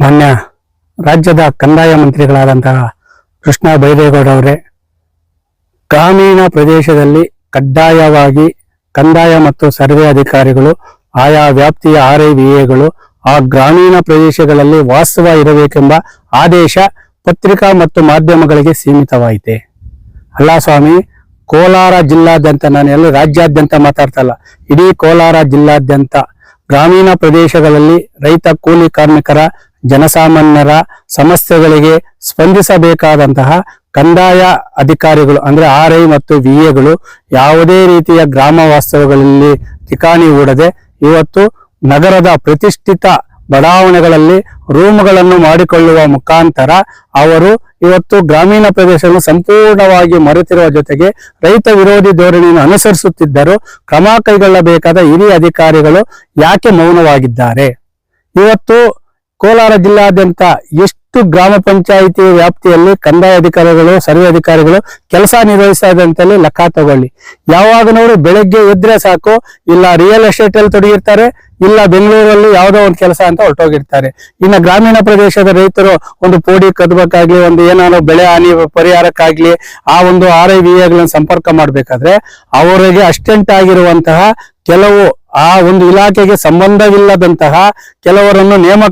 ಮಾನ್ಯ ರಾಜ್ಯದ ಕಂದಾಯ ಮಂತ್ರಿಗಳಾದಂತಹ ಕೃಷ್ಣ ಬೈರೇಗೌಡ ಅವರೇ, ಗ್ರಾಮೀಣ ಪ್ರದೇಶದಲ್ಲಿ ಕಡ್ಡಾಯವಾಗಿ ಕಂದಾಯ ಮತ್ತು ಸರ್ವೆ ಅಧಿಕಾರಿಗಳು ಆಯಾ ವ್ಯಾಪ್ತಿಯ RIVAಗಳು ಆ ಗ್ರಾಮೀಣ ಪ್ರದೇಶಗಳಲ್ಲಿ ವಾಸ್ತವ ಇರಬೇಕೆಂಬ ಆದೇಶ ಪತ್ರಿಕಾ ಮತ್ತು ಮಾಧ್ಯಮಗಳಿಗೆ ಸೀಮಿತವಾಯಿತೆ. ಅಲ್ಲ ಸ್ವಾಮಿ, ಕೋಲಾರ ಜಿಲ್ಲಾದ್ಯಂತ, ನಾನು ಎಲ್ಲ ರಾಜ್ಯಾದ್ಯಂತ ಮಾತಾಡ್ತಾ ಇಲ್ಲ, ಇಡೀ ಕೋಲಾರ ಜಿಲ್ಲಾದ್ಯಂತ ಗ್ರಾಮೀಣ ಪ್ರದೇಶಗಳಲ್ಲಿ ರೈತ ಕೂಲಿ ಕಾರ್ಮಿಕರ ಜನಸಾಮಾನ್ಯರ ಸಮಸ್ಯೆಗಳಿಗೆ ಸ್ಪಂದಿಸಬೇಕಾದಂತಹ ಕಂದಾಯ ಅಧಿಕಾರಿಗಳು ಅಂದ್ರೆ RI ಮತ್ತು VAಗಳು ಯಾವುದೇ ರೀತಿಯ ಗ್ರಾಮ ವಾಸ್ತವಗಳಲ್ಲಿ ಠಿಕಾಣಿ ಹೂಡದೆ ಇವತ್ತು ನಗರದ ಪ್ರತಿಷ್ಠಿತ ಬಡಾವಣೆಗಳಲ್ಲಿ ರೂಮ್ಗಳನ್ನು ಮಾಡಿಕೊಳ್ಳುವ ಮುಖಾಂತರ ಅವರು ಇವತ್ತು ಗ್ರಾಮೀಣ ಪ್ರದೇಶವನ್ನು ಸಂಪೂರ್ಣವಾಗಿ ಮರೆತಿರುವ ಜೊತೆಗೆ ರೈತ ವಿರೋಧಿ ಧೋರಣೆಯನ್ನು ಅನುಸರಿಸುತ್ತಿದ್ದರೂ ಕ್ರಮ ಕೈಗೊಳ್ಳಬೇಕಾದ ಹಿರಿಯ ಅಧಿಕಾರಿಗಳು ಯಾಕೆ ಮೌನವಾಗಿದ್ದಾರೆ? ಇವತ್ತು ಕೋಲಾರ ಜಿಲ್ಲಾದ್ಯಂತ ಎಷ್ಟು ಗ್ರಾಮ ಪಂಚಾಯಿತಿ ವ್ಯಾಪ್ತಿಯಲ್ಲಿ ಕಂದಾಯ ಅಧಿಕಾರಿಗಳು ಸರ್ವೆ ಅಧಿಕಾರಿಗಳು ಕೆಲಸ ನಿರ್ವಹಿಸದಂತಲ್ಲಿ ಲೆಕ್ಕ ತಗೊಳ್ಳಿ. ಯಾವಾಗನವರು ಬೆಳಗ್ಗೆ ಎದ್ರೆ ಸಾಕು, ಇಲ್ಲ ರಿಯಲ್ ಎಸ್ಟೇಟ್ ಅಲ್ಲಿ ತೊಡಗಿರ್ತಾರೆ, ಇಲ್ಲ ಬೆಂಗಳೂರಲ್ಲಿ ಯಾವುದೋ ಒಂದು ಕೆಲಸ ಅಂತ ಹೊರಟೋಗಿರ್ತಾರೆ. ಇನ್ನು ಗ್ರಾಮೀಣ ಪ್ರದೇಶದ ರೈತರು ಒಂದು ಪೋಡಿ ಕದ್ಬೇಕಾಗ್ಲಿ, ಒಂದು ಏನಾದ್ರು ಬೆಳೆ ಹಾನಿ ಪರಿಹಾರಕ್ಕಾಗ್ಲಿ ಆ ಒಂದು RIVAಗಳನ್ನು ಸಂಪರ್ಕ ಮಾಡ್ಬೇಕಾದ್ರೆ ಅವರಿಗೆ ಅಸ್ಟೆಂಟ್ ಆಗಿರುವಂತಹ ಕೆಲವು ಆ ಒಂದು ಇಲಾಖೆಗೆ ಸಂಬಂಧವಿಲ್ಲದಂತಹ ಕೆಲವರನ್ನು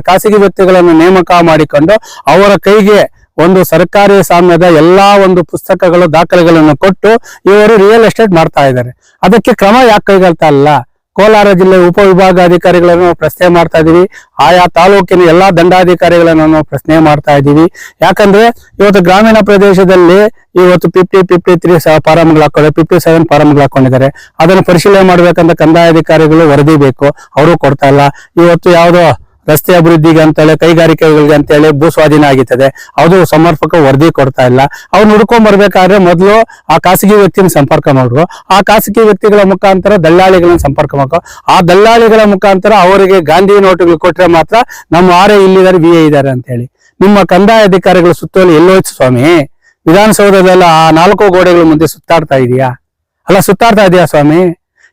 ಖಾಸಗಿ ವ್ಯಕ್ತಿಗಳನ್ನು ನೇಮಕ ಮಾಡಿಕೊಂಡು ಅವರ ಕೈಗೆ ಒಂದು ಸರ್ಕಾರಿ ಸಾಮ್ಯದ ಎಲ್ಲಾ ಒಂದು ಪುಸ್ತಕಗಳು ದಾಖಲೆಗಳನ್ನು ಕೊಟ್ಟು ಇವರು ರಿಯಲ್ ಎಸ್ಟೇಟ್ ಮಾಡ್ತಾ ಇದ್ದಾರೆ. ಅದಕ್ಕೆ ಕ್ರಮ ಯಾಕೆ ಕೈಗೊಳ್ತಾ ಇಲ್ಲ? ಕೋಲಾರ ಜಿಲ್ಲೆ ಉಪವಿಭಾಗಾಧಿಕಾರಿಗಳನ್ನು ನಾವು ಪ್ರಶ್ನೆ ಮಾಡ್ತಾ ಇದೀವಿ, ಆಯಾ ತಾಲೂಕಿನ ಎಲ್ಲಾ ದಂಡಾಧಿಕಾರಿಗಳನ್ನು ನಾವು ಪ್ರಶ್ನೆ ಮಾಡ್ತಾ ಇದ್ದೀವಿ. ಯಾಕಂದ್ರೆ ಇವತ್ತು ಗ್ರಾಮೀಣ ಪ್ರದೇಶದಲ್ಲಿ ಇವತ್ತು 53 ಫಾರಂಗಳು ಹಾಕೊಂಡು 57 ಫಾರಂಗಳು ಹಾಕೊಂಡಿದ್ದಾರೆ. ಅದನ್ನು ಪರಿಶೀಲನೆ ಮಾಡ್ಬೇಕಂತ ಕಂದಾಯ ಅಧಿಕಾರಿಗಳು ವರದಿ ಬೇಕು, ಅವರು ಕೊಡ್ತಾ ಇಲ್ಲ. ಇವತ್ತು ಯಾವುದೋ ರಸ್ತೆ ಅಭಿವೃದ್ಧಿಗೆ ಅಂತೇಳಿ ಕೈಗಾರಿಕೆಗಳಿಗೆ ಅಂತೇಳಿ ಭೂ ಸ್ವಾಧೀನ ಆಗಿರ್ತದೆ, ಅದು ಸಮರ್ಪಕ ವರದಿ ಕೊಡ್ತಾ ಇಲ್ಲ. ಅವ್ರು ಹುಡ್ಕೊಂಡ್ ಬರ್ಬೇಕಾದ್ರೆ ಮೊದಲು ಆ ಖಾಸಗಿ ವ್ಯಕ್ತಿನ ಸಂಪರ್ಕ ಮಾಡ್ರು, ಆ ಖಾಸಗಿ ವ್ಯಕ್ತಿಗಳ ಮುಖಾಂತರ ದಲ್ಲಾಳಿಗಳನ್ನ ಸಂಪರ್ಕ ಮಾಡ್ಕೊ, ಆ ದಲ್ಲಾಳಿಗಳ ಮುಖಾಂತರ ಅವರಿಗೆ ಗಾಂಧಿ ನೋಟುಗಳು ಕೊಟ್ರೆ ಮಾತ್ರ ನಮ್ಮ RI ಇಲ್ಲಿದ್ದಾರೆ, VA ಇದ್ದಾರೆ ಅಂತ ಹೇಳಿ. ನಿಮ್ಮ ಕಂದಾಯ ಅಧಿಕಾರಿಗಳು ಸುತ್ತೋಲೆ ಎಲ್ಲೋಯ್ತು ಸ್ವಾಮಿ? ವಿಧಾನಸೌಧದಲ್ಲ ಆ 4 ಗೋಡೆಗಳ ಮುಂದೆ ಸುತ್ತಾಡ್ತಾ ಇದೆಯಾ? ಅಲ್ಲ, ಸುತ್ತಾಡ್ತಾ ಇದೆಯಾ ಸ್ವಾಮಿ?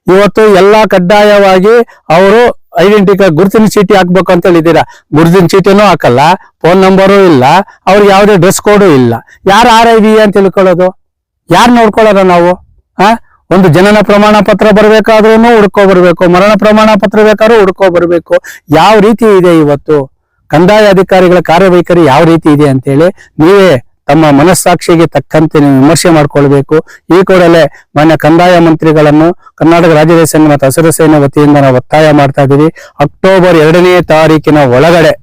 ಇವತ್ತು ಎಲ್ಲಾ ಕಡ್ಡಾಯವಾಗಿ ಅವರು ಐಡೆಂಟಿ ಕಾರ್ಡ್ ಗುರುತಿನ ಚೀಟಿ ಹಾಕ್ಬೇಕು ಅಂತ ಹೇಳಿದ್ದೀರಾ. ಗುರುತಿನ ಚೀಟಿನೂ ಹಾಕಲ್ಲ, ಫೋನ್ ನಂಬರು ಇಲ್ಲ, ಅವ್ರಿಗೆ ಯಾವುದೇ ಡ್ರೆಸ್ ಕೋಡು ಇಲ್ಲ. ಯಾರು RIVA ಅಂತ ತಿಳ್ಕೊಳ್ಳೋದು? ಯಾರು ನೋಡ್ಕೊಳ್ಳೋದು ನಾವು? ಒಂದು ಜನನ ಪ್ರಮಾಣ ಪತ್ರ ಬರ್ಬೇಕಾದ್ರೂ ಹುಡ್ಕೋ ಬರ್ಬೇಕು, ಮರಣ ಪ್ರಮಾಣ ಪತ್ರ ಬೇಕಾದ್ರೂ ಹುಡ್ಕೋ ಬರ್ಬೇಕು. ಯಾವ ರೀತಿ ಇದೆ ಇವತ್ತು ಕಂದಾಯ ಅಧಿಕಾರಿಗಳ ಕಾರ್ಯವೈಖರಿ, ಯಾವ ರೀತಿ ಇದೆ ಅಂತೇಳಿ ನೀವೇ ತಮ್ಮ ಮನಸ್ಸಾಕ್ಷಿಗೆ ತಕ್ಕಂತೆ ನೀವು ವಿಮರ್ಶೆ ಮಾಡ್ಕೊಳ್ಬೇಕು. ಈ ಕೂಡಲೇ ಮಾನ್ಯ ಕಂದಾಯ ಮಂತ್ರಿಗಳನ್ನು ಕರ್ನಾಟಕ ರಾಜ್ಯ ರೈತ ಸಂಘ ಮತ್ತು ಹಸಿರು ಸೇನೆ ವತಿಯಿಂದ ನಾವು ಒತ್ತಾಯ ಮಾಡ್ತಾ ಇದ್ದೀವಿ. ಅಕ್ಟೋಬರ್ 2ನೇ ತಾರೀಕಿನ ಒಳಗಡೆ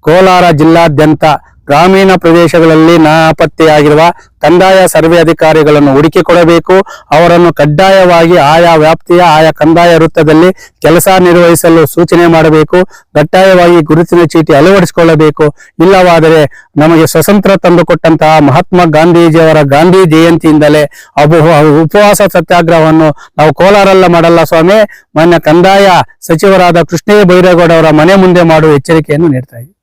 ಕೋಲಾರ ಜಿಲ್ಲಾದ್ಯಂತ ಗ್ರಾಮೀಣ ಪ್ರದೇಶಗಳಲ್ಲಿ ನಾಪತ್ತೆಯಾಗಿರುವ ಕಂದಾಯ ಸರ್ವೆ ಅಧಿಕಾರಿಗಳನ್ನು ಹುಡುಕಿ ಕೊಡಬೇಕು. ಅವರನ್ನು ಕಡ್ಡಾಯವಾಗಿ ಆಯಾ ವ್ಯಾಪ್ತಿಯ ಆಯಾ ಕಂದಾಯ ವೃತ್ತದಲ್ಲಿ ಕೆಲಸ ನಿರ್ವಹಿಸಲು ಸೂಚನೆ ಮಾಡಬೇಕು. ಕಡ್ಡಾಯವಾಗಿ ಗುರುತಿನ ಚೀಟಿ ಅಳವಡಿಸಿಕೊಳ್ಳಬೇಕು. ಇಲ್ಲವಾದರೆ ನಮಗೆ ಸ್ವತಂತ್ರ ತಂದುಕೊಟ್ಟಂತಹ ಮಹಾತ್ಮ ಗಾಂಧೀಜಿಯವರ ಗಾಂಧಿ ಜಯಂತಿಯಿಂದಲೇ ಉಪವಾಸ ಸತ್ಯಾಗ್ರಹವನ್ನು ನಾವು ಕೋಲಾರಲ್ಲ ಮಾಡಲ್ಲ ಸ್ವಾಮಿ, ಮಾನ್ಯ ಕಂದಾಯ ಸಚಿವರಾದ ಕೃಷ್ಣ ಬೈರೇಗೌಡ ಅವರ ಮನೆ ಮುಂದೆ ಮಾಡುವ ಎಚ್ಚರಿಕೆಯನ್ನು ನೀಡ್ತಾ ಇದ್ದೀವಿ.